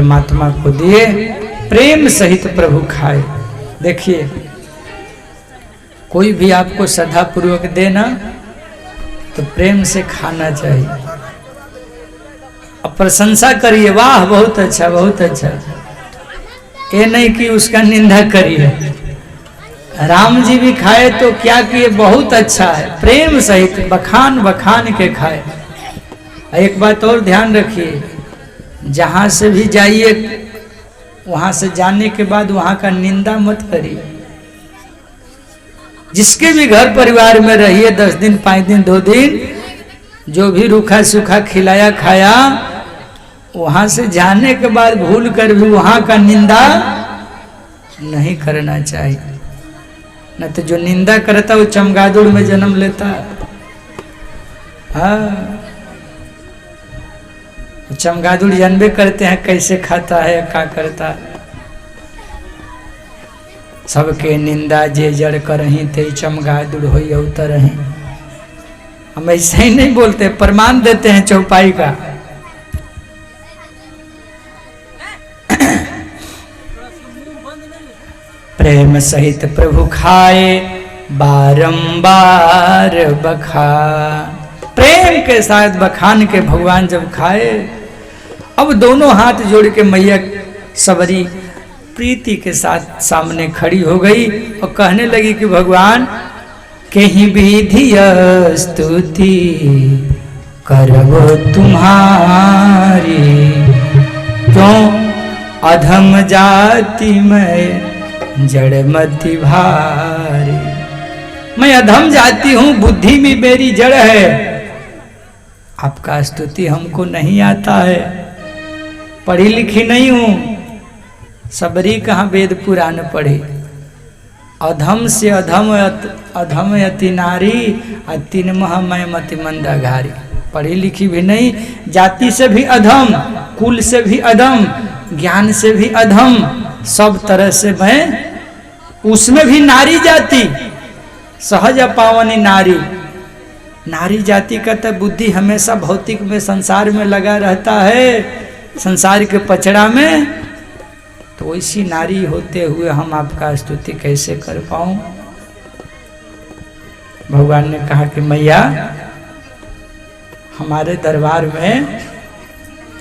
परमात्मा को दिए, प्रेम सहित प्रभु खाए। देखिए कोई भी आपको श्रद्धा पूर्वक देना तो प्रेम से खाना चाहिए और प्रशंसा करिए, वाह बहुत अच्छा बहुत अच्छा, ये नहीं कि उसका निंदा करिए। राम जी भी खाए तो क्या किए, बहुत अच्छा है, प्रेम सहित बखान बखान के खाए। एक बात और ध्यान रखिए, जहां से भी जाइए वहां से जाने के बाद वहां का निंदा मत करिए। जिसके भी घर परिवार में रहिए 10 दिन 5 दिन 2 दिन, जो भी रूखा सूखा खिलाया खाया, वहां से जाने के बाद भूल कर भी वहां का निंदा नहीं करना चाहिए। न तो जो निंदा करता वो चमगादड़ में जन्म लेता। हाँ, चमगादड़ जानबे करते हैं कैसे खाता है क्या करता है। सबके निंदा जे जड़ करही ते चमगादड़ होई अवतरही। हम ऐसे ही नहीं बोलते, प्रमाण देते हैं चौपाई का। प्रेम सहित प्रभु खाए बारंबार बखान। प्रेम के साथ बखान के भगवान जब खाए, अब दोनों हाथ जोड़ के मैया सबरी प्रीति के साथ सामने खड़ी हो गई और कहने लगी कि भगवान कहीं विधि स्तुति करबो तुम्हारी, क्यों अधम जाति में जड़मति भारी। मैं अधम जाति हूं, बुद्धि भी मेरी जड़ है, आपका स्तुति हमको नहीं आता है, पढ़ी लिखी नहीं हूं। सबरी कहाँ वेद पुराण पढ़े। अधम से अधम अधम अति नारी, अतिन मैं मति मंदाघारी। पढ़ी लिखी भी नहीं, जाति से भी अधम, कुल से भी अधम, ज्ञान से भी अधम, सब तरह से मैं उसमें भी नारी जाति, सहज पावनी नारी। नारी जाति का तो बुद्धि हमेशा भौतिक में संसार में लगा रहता है, संसार के पचड़ा में, तो ऐसी नारी होते हुए हम आपका स्तुति कैसे कर पाऊं। भगवान ने कहा कि मैया हमारे दरबार में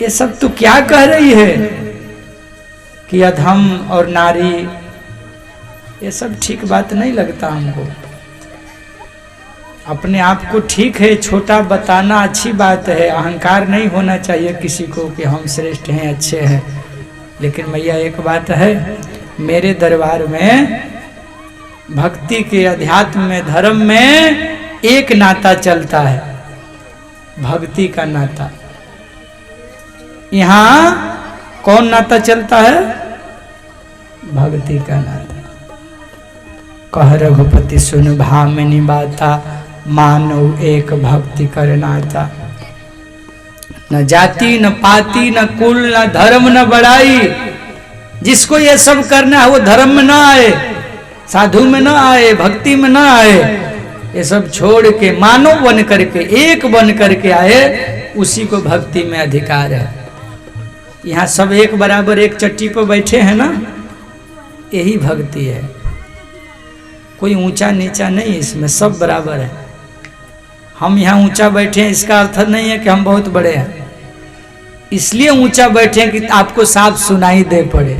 ये सब तू क्या कह रही है कि अधम और नारी, ये सब ठीक बात नहीं लगता हमको। अपने आप को ठीक है छोटा बताना अच्छी बात है, अहंकार नहीं होना चाहिए किसी को कि हम श्रेष्ठ हैं अच्छे हैं। लेकिन मैया एक बात है, मेरे दरबार में भक्ति के अध्यात्म में धर्म में एक नाता चलता है, भक्ति का नाता। यहाँ कौन नाता चलता है? भक्ति का नाता। कह रघुपति सुन भामिनी बाता, मानव एक भक्ति कर नाता। न जाति न पाति न कुल न धर्म न बड़ाई, जिसको ये सब करना है वो धर्म में ना आए, साधु में ना आए, भक्ति में ना आए, ये सब छोड़ के मानव बन करके एक बन करके आए, उसी को भक्ति में अधिकार है। यहाँ सब एक बराबर एक चट्टी पर बैठे हैं ना, यही भक्ति है। कोई ऊंचा नीचा नहीं, इसमें सब बराबर है। हम यहाँ ऊंचा बैठे हैं इसका अर्थ नहीं है कि हम बहुत बड़े हैं, इसलिए ऊंचा बैठे हैं कि आपको साफ सुनाई दे पड़े।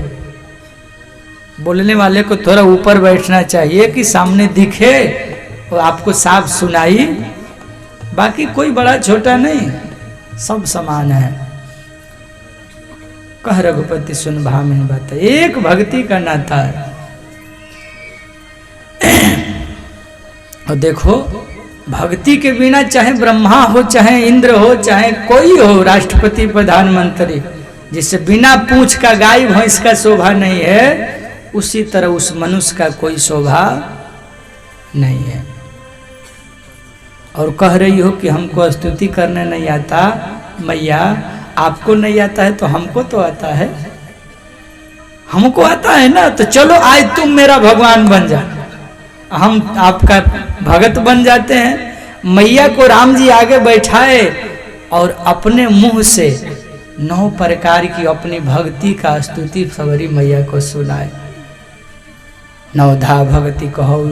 बोलने वाले को थोड़ा ऊपर बैठना चाहिए कि सामने दिखे और आपको साफ सुनाई। बाकी कोई बड़ा छोटा नहीं, सब समान है। कह रघुपति सुन भामिनी बात, एक भक्ति का नाता है। और देखो भक्ति के बिना चाहे ब्रह्मा हो, चाहे इंद्र हो, चाहे कोई हो, राष्ट्रपति प्रधानमंत्री, जिससे बिना पूंछ का गाय भैंस का शोभा नहीं है, उसी तरह उस मनुष्य का कोई शोभा नहीं है। और कह रही हो कि हमको स्तुति करने नहीं आता। मैया आपको नहीं आता है तो हमको तो आता है, हमको आता है ना। तो चलो आज तुम मेरा भगवान बन जा, हम आपका भगत बन जाते हैं। मैया को राम जी आगे बैठाए और अपने मुंह से 9 प्रकार की अपनी भक्ति का स्तुति सबरी मैया को सुनाए। 9धा भक्ति कहो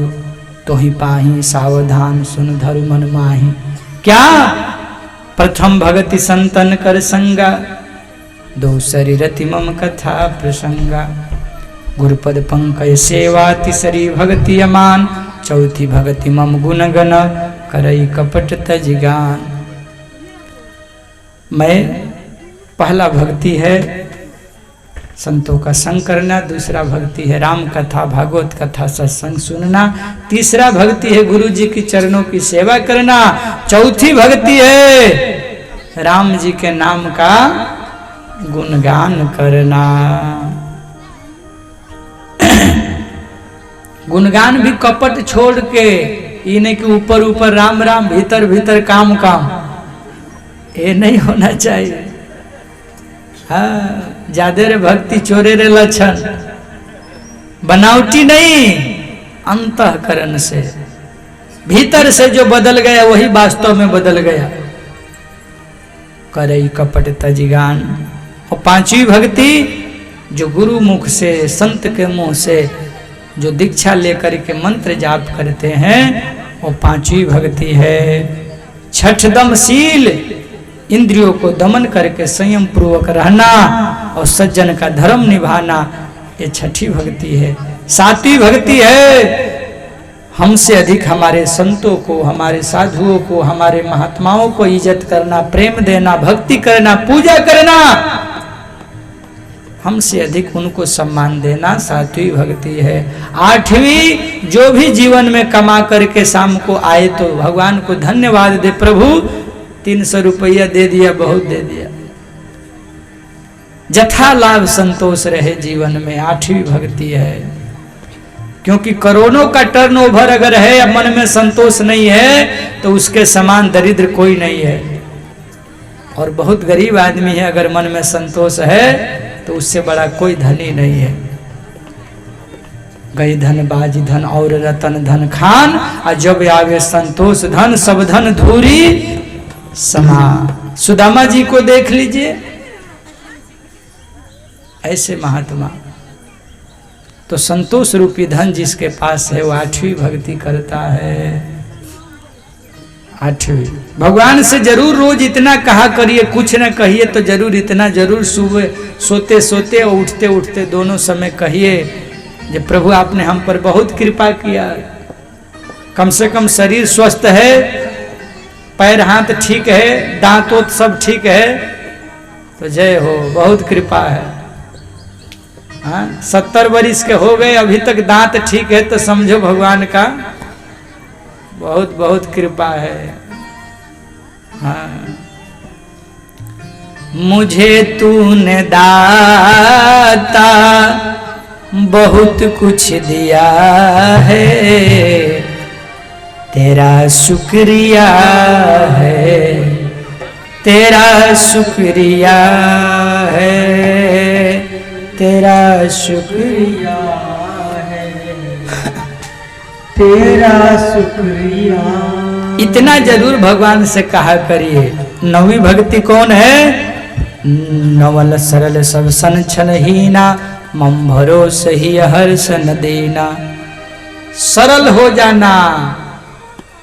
तो ही पाही, सावधान सुन धरु मन माही। क्या? प्रथम भक्ति संतन कर संगा, दूसरी रति मम कथा प्रसंगा। गुरुपद पंकज सेवा, तीसरी भक्ति अमान, चौथी भक्ति मम गुण गण, करई कपट तज गान। मैं पहला भक्ति है संतों का संग करना, दूसरा भक्ति है राम कथा भागवत कथा सत्संग सुनना, तीसरा भक्ति है गुरु जी की चरणों की सेवा करना, चौथी भक्ति है राम जी के नाम का गुणगान करना। गुणगान भी कपट छोड़ के, ये नहीं कि ऊपर ऊपर राम राम भीतर भीतर काम काम, ये नहीं होना चाहिए। हाँ, ज्यादा रे भक्ति चोरे रे लक्षण, बनावटी नहीं, अंतःकरण से भीतर से जो बदल गया वही वास्तव में बदल गया। करई कपट तजिगान। और पांचवी भक्ति जो गुरु मुख से, संत के मुंह से जो दीक्षा लेकर के मंत्र जाप करते हैं, वो पांचवी भक्ति है। छठदमशील, इंद्रियों को दमन करके संयम पूर्वक रहना और सज्जन का धर्म निभाना, ये छठी भक्ति है। सातवीं भक्ति है हमसे अधिक हमारे संतों को, हमारे साधुओं को, हमारे महात्माओं को इज्जत करना, प्रेम देना, भक्ति करना, पूजा करना, हमसे अधिक उनको सम्मान देना, सातवीं भक्ति है। आठवीं, जो भी जीवन में कमा करके शाम को आए तो भगवान को धन्यवाद दे, प्रभु 300 रुपया दे दिया, बहुत दे दिया, जथा लाभ संतोष रहे जीवन में, आठवीं भक्ति है। क्योंकि करोड़ों का टर्नओवर अगर है, अब मन में संतोष नहीं है तो उसके समान दरिद्र कोई नहीं है। और बहुत गरीब आदमी है, अगर मन में संतोष है तो उससे बड़ा कोई धनी नहीं है। गई धन बाजी धन और रतन धन खान, और जब आवे संतोष धन सब धन धूरी समा। सुदामा जी को देख लीजिए, ऐसे महात्मा। तो संतोष रूपी धन जिसके पास है वो आठवीं भक्ति करता है। आठवीं, भगवान से जरूर रोज इतना कहा करिए, कुछ न कहिए तो जरूर इतना जरूर सुबह सोते सोते और उठते उठते दोनों समय कहिए, जब प्रभु आपने हम पर बहुत कृपा किया, कम से कम शरीर स्वस्थ है, पैर हाथ ठीक है, दांत वोत सब ठीक है, तो जय हो, बहुत कृपा है। हाँ, 70 वर्ष के हो गए, अभी तक दांत ठीक है, तो समझो भगवान का बहुत बहुत कृपा है। हाँ, मुझे तूने दाता बहुत कुछ दिया है, तेरा शुक्रिया है, तेरा शुक्रिया है, तेरा शुक्रिया है, तेरा शुक्रिया। इतना जरूर भगवान से कहा करिए। नवीं भक्ति कौन है? नवल सरल सब सन छन हीना, मम भरोस ही हर्ष न देना। सरल हो जाना,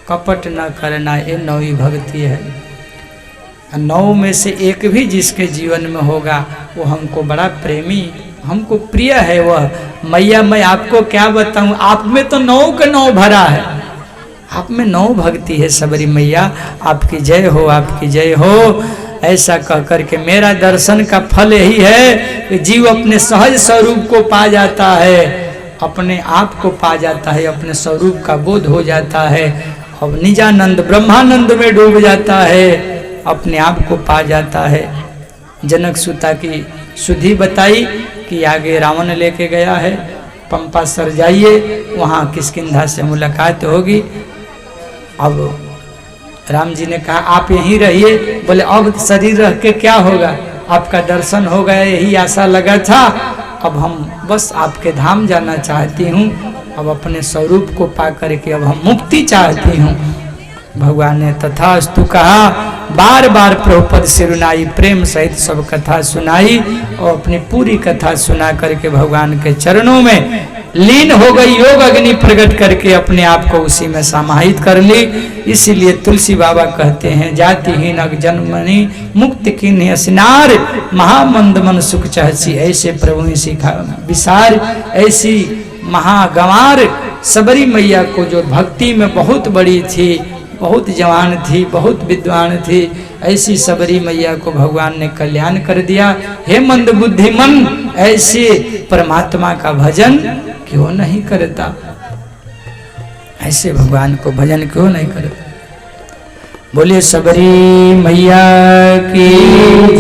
कपट न करना, ये नौवीं भक्ति है। 9 में से एक भी जिसके जीवन में होगा वो हमको बड़ा प्रेमी, हमको प्रिय है। वह मैया, मैं आपको क्या बताऊं, आप में तो 9 के 9 भरा है, आप में 9 भक्ति है। सबरी मैया आपकी जय हो, आपकी जय हो। ऐसा कह करके मेरा दर्शन का फल यही है कि जीव अपने सहज स्वरूप को पा जाता है, अपने आप को पा जाता है, अपने स्वरूप का बोध हो जाता है, और निजानंद ब्रह्मानंद में डूब जाता है, अपने आप को पा जाता है। जनक सुता की सुधि बताई कि आगे रावण लेके गया है, पंपा सर जाइए, वहाँ किष्किंधा से मुलाकात होगी। अब राम जी ने कहा आप यहीं रहिए। बोले अब शरीर रह के क्या होगा, आपका दर्शन हो गया, यही आशा लगा था, अब हम बस आपके धाम जाना चाहती हूँ, अब अपने स्वरूप को पा करके अब हम मुक्ति चाहती हूँ। भगवान ने तथास्तु कहा। बार बार प्रभुपद सिरुनाई प्रेम सहित सब कथा सुनाई और अपनी पूरी कथा सुना करके भगवान के चरणों में लीन हो गई। योग अग्नि प्रकट करके अपने आप को उसी में समाहित कर ली। इसीलिए तुलसी बाबा कहते हैं, जातिहीन जन्मनि मुक्ति कीन्ह असनार, महामंद मन सुख चहसी, ऐसे प्रभु सिखा विसार। ऐसी महागंवार सबरी मैया को जो भक्ति में बहुत बड़ी थी, बहुत जवान थी, बहुत विद्वान थी, ऐसी सबरी मैया को भगवान ने कल्याण कर दिया। हे मंद बुद्धि मन, ऐसे परमात्मा का भजन क्यों नहीं करता? ऐसे भगवान को भजन क्यों नहीं करता? बोले सबरी मैया की।